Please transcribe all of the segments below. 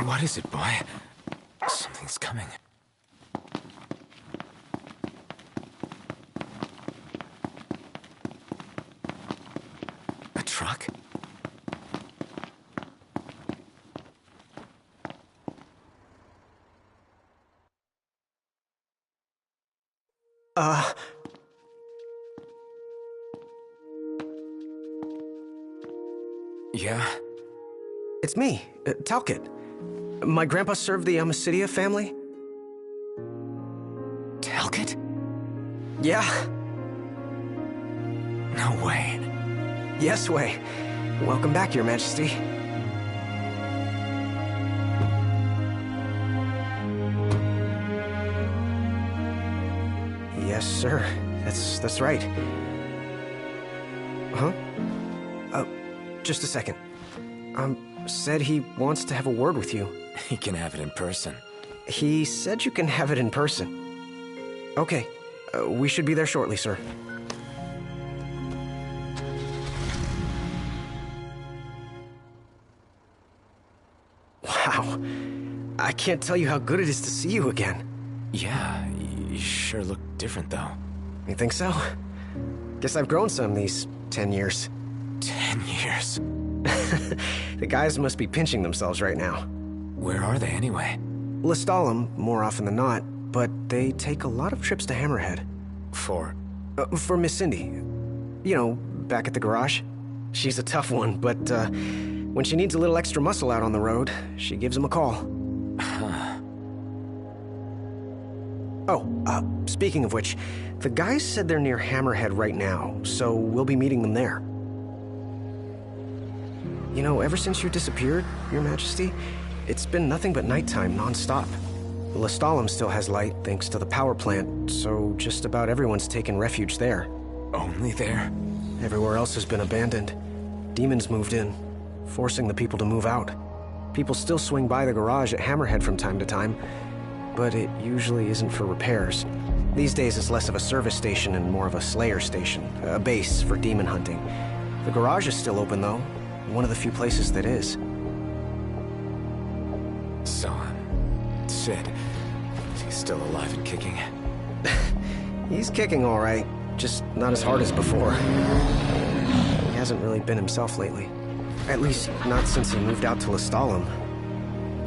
What is it, boy? Something's coming. A truck? Yeah? It's me, Talcott. My grandpa served the Amicidia family. Talcott? Yeah. No way. Yes way. Welcome back, Your Majesty. Yes, sir. That's right. Huh? Just a second. Said he wants to have a word with you. He can have it in person. He said you can have it in person. Okay. We should be there shortly, sir. Wow. I can't tell you how good it is to see you again. Yeah, you sure look different, though. You think so? Guess I've grown some these 10 years. 10 years. The guys must be pinching themselves right now. Where are they, anyway? Lestalem, more often than not, but they take a lot of trips to Hammerhead. For For Miss Cindy. You know, back at the garage. She's a tough one, but when she needs a little extra muscle out on the road, she gives him a call. Huh. Oh, speaking of which, the guys said they're near Hammerhead right now, so we'll be meeting them there. You know, ever since you disappeared, Your Majesty, it's been nothing but nighttime non-stop. Lestalem still has light thanks to the power plant, so just about everyone's taken refuge there. Only there? Everywhere else has been abandoned. Demons moved in, forcing the people to move out. People still swing by the garage at Hammerhead from time to time, but it usually isn't for repairs. These days it's less of a service station and more of a slayer station, a base for demon hunting. The garage is still open though, one of the few places that is. So, Sid, is he still alive and kicking? He's kicking all right, just not as hard as before. He hasn't really been himself lately. At least, not since he moved out to Lestalem.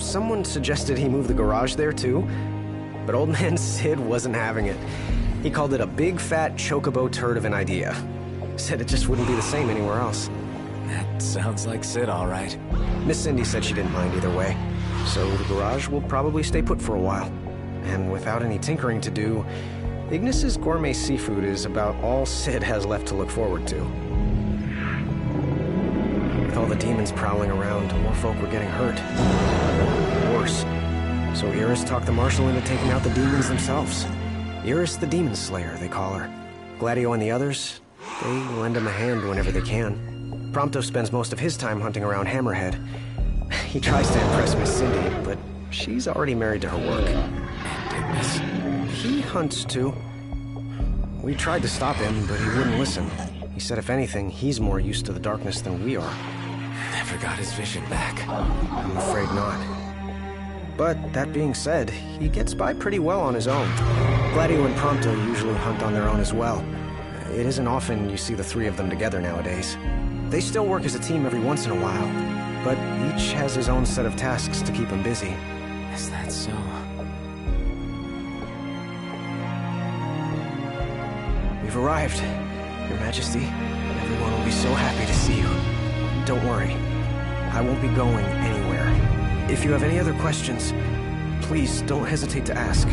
Someone suggested he move the garage there too, but old man Sid wasn't having it. He called it a big fat chocobo turd of an idea. Said it just wouldn't be the same anywhere else. That sounds like Sid, all right. Miss Cindy said she didn't mind either way, so the garage will probably stay put for a while. And without any tinkering to do, Ignis's gourmet seafood is about all Sid has left to look forward to. With all the demons prowling around, more folk were getting hurt. Worse. So Iris talked the Marshal into taking out the demons themselves. Iris the Demon Slayer, they call her. Gladio and the others, they lend him a hand whenever they can. Prompto spends most of his time hunting around Hammerhead. He tries to impress Miss Cindy, but she's already married to her work. And Ignis? He hunts too. We tried to stop him, but he wouldn't listen. He said if anything, he's more used to the darkness than we are. Never got his vision back. I'm afraid not. But that being said, he gets by pretty well on his own. Gladio and Prompto usually hunt on their own as well. It isn't often you see the three of them together nowadays. They still work as a team every once in a while, but each has his own set of tasks to keep him busy. Is that so? We've arrived, Your Majesty. Everyone will be so happy to see you. Don't worry, I won't be going anywhere. If you have any other questions, please don't hesitate to ask.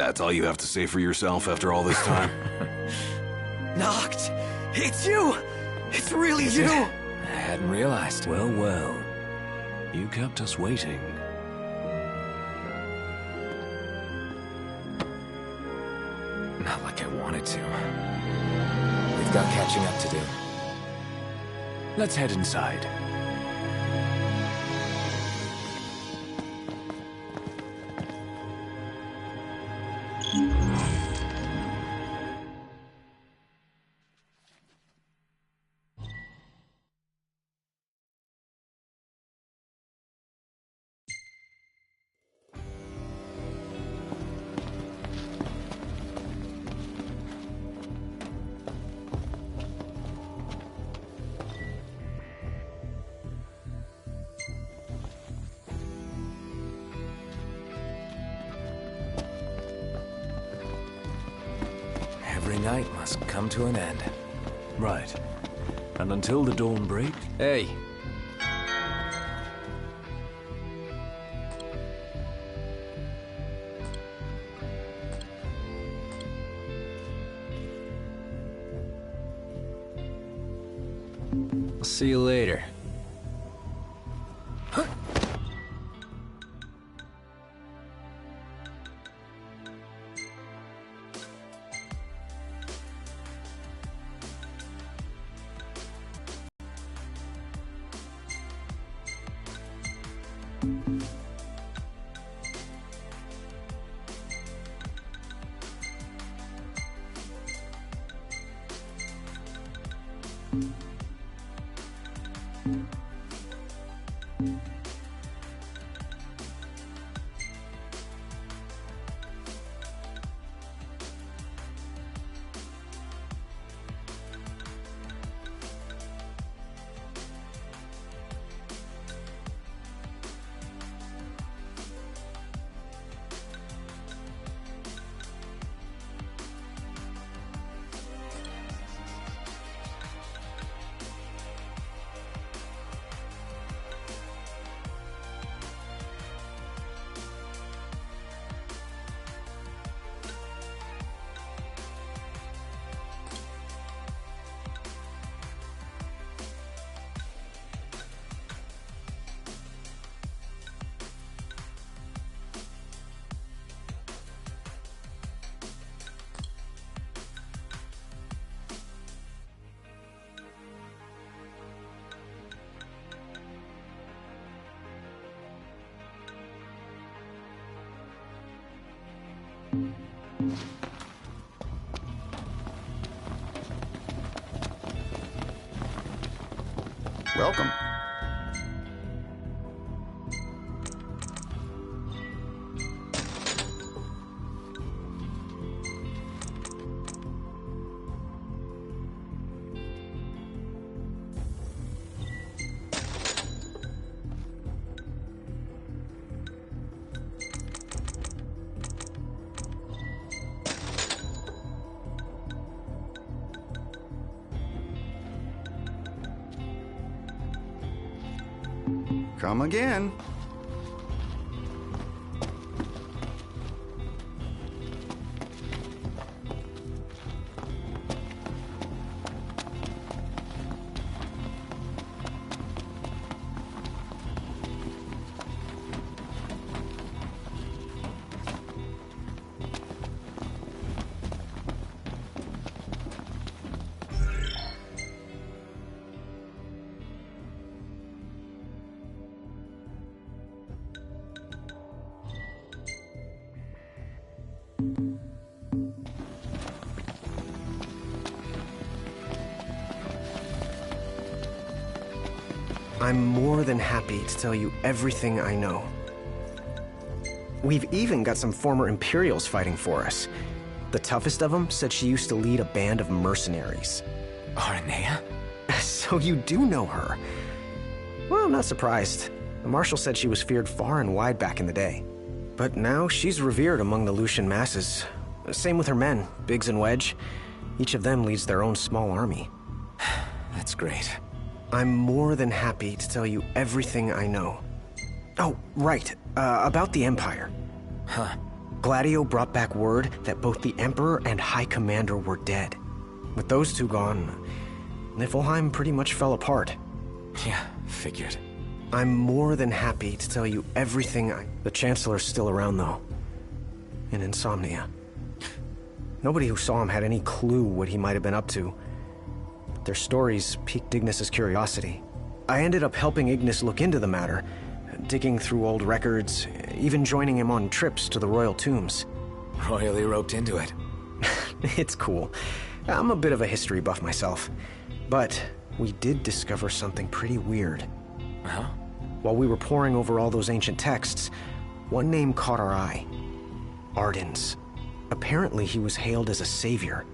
That's all you have to say for yourself after all this time? Noct! It's you! It's really you! I hadn't realized. Well, well. You kept us waiting. Not like I wanted to. We've got catching up to do. Let's head inside. Every night must come to an end. Right. And until the dawn break, Hey. I'll see you later. Welcome. Come again. I'm more than happy to tell you everything I know. We've even got some former Imperials fighting for us. The toughest of them said she used to lead a band of mercenaries. Aranea? So you do know her. Well, I'm not surprised. The Marshal said she was feared far and wide back in the day. But now she's revered among the Lucian masses. Same with her men, Biggs and Wedge. Each of them leads their own small army. That's great. I'm more than happy to tell you everything I know. Oh, right. About the Empire. Huh. Gladio brought back word that both the Emperor and High Commander were dead. With those two gone, Niflheim pretty much fell apart. Yeah, figured. I'm more than happy to tell you everything The Chancellor's still around, though. In Insomnia. Nobody who saw him had any clue what he might have been up to. But their stories piqued Ignis's curiosity. I ended up helping Ignis look into the matter, digging through old records, even joining him on trips to the royal tombs. Royally roped into it. It's cool. I'm a bit of a history buff myself. But we did discover something pretty weird. Huh? While we were poring over all those ancient texts, one name caught our eye. Arden's. Apparently he was hailed as a savior,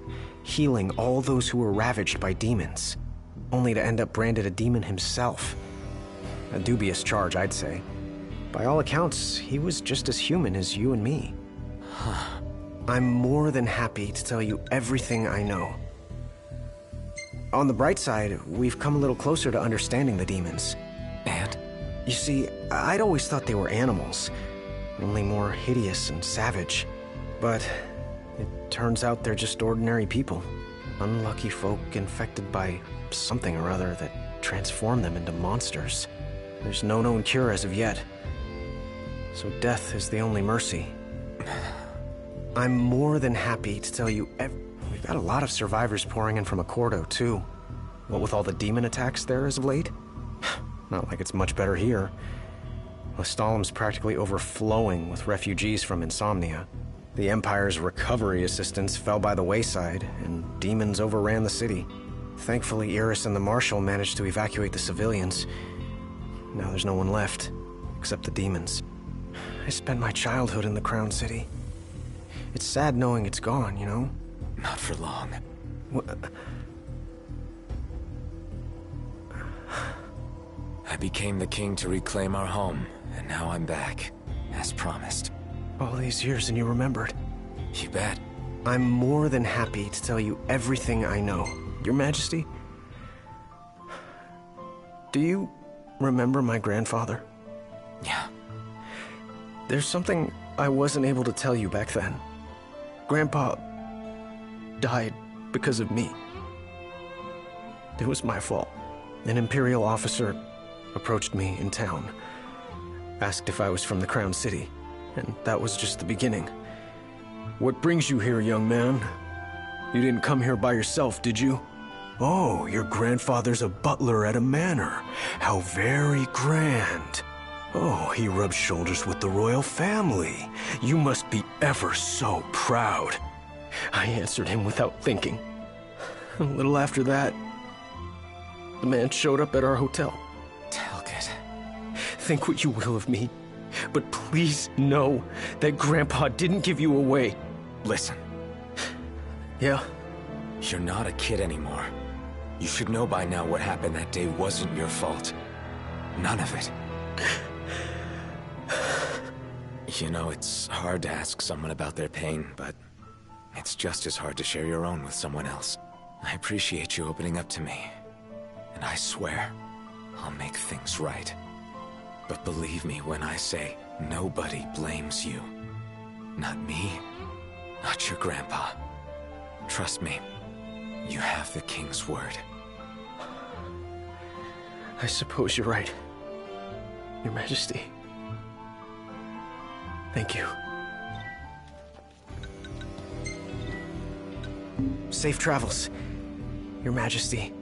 healing all those who were ravaged by demons, only to end up branded a demon himself. A dubious charge, I'd say. By all accounts, he was just as human as you and me. I'm more than happy to tell you everything I know. On the bright side, we've come a little closer to understanding the demons. And? You see, I'd always thought they were animals, only more hideous and savage. But it turns out they're just ordinary people. Unlucky folk infected by something or other that transformed them into monsters. There's no known cure as of yet. So death is the only mercy. I'm more than happy to tell you We've got a lot of survivors pouring in from Accordo, too. What with all the demon attacks there as of late? Not like it's much better here. Lestalem's practically overflowing with refugees from Insomnia. The Empire's recovery assistance fell by the wayside, and demons overran the city. Thankfully, Iris and the Marshal managed to evacuate the civilians. Now there's no one left, except the demons. I spent my childhood in the Crown City. It's sad knowing it's gone, you know? Not for long. I became the king to reclaim our home, and now I'm back, as promised. All these years and you remembered. You bet. I'm more than happy to tell you everything I know. Your Majesty? Do you remember my grandfather? Yeah. There's something I wasn't able to tell you back then. Grandpa died because of me. It was my fault. An Imperial officer approached me in town, asked if I was from the Crown City, and that was just the beginning. What brings you here, young man? You didn't come here by yourself, did you? Oh, your grandfather's a butler at a manor. How very grand. Oh, he rubs shoulders with the royal family. You must be ever so proud. I answered him without thinking. A little after that, the man showed up at our hotel. Talcott. Think what you will of me, but please know that Grandpa didn't give you away. Listen. Yeah? You're not a kid anymore. You should know by now what happened that day wasn't your fault. None of it. You know, it's hard to ask someone about their pain, but it's just as hard to share your own with someone else. I appreciate you opening up to me, and I swear I'll make things right. But believe me when I say nobody blames you. Not me, not your grandpa. Trust me, you have the king's word. I suppose you're right, Your Majesty. Thank you. Safe travels, Your Majesty.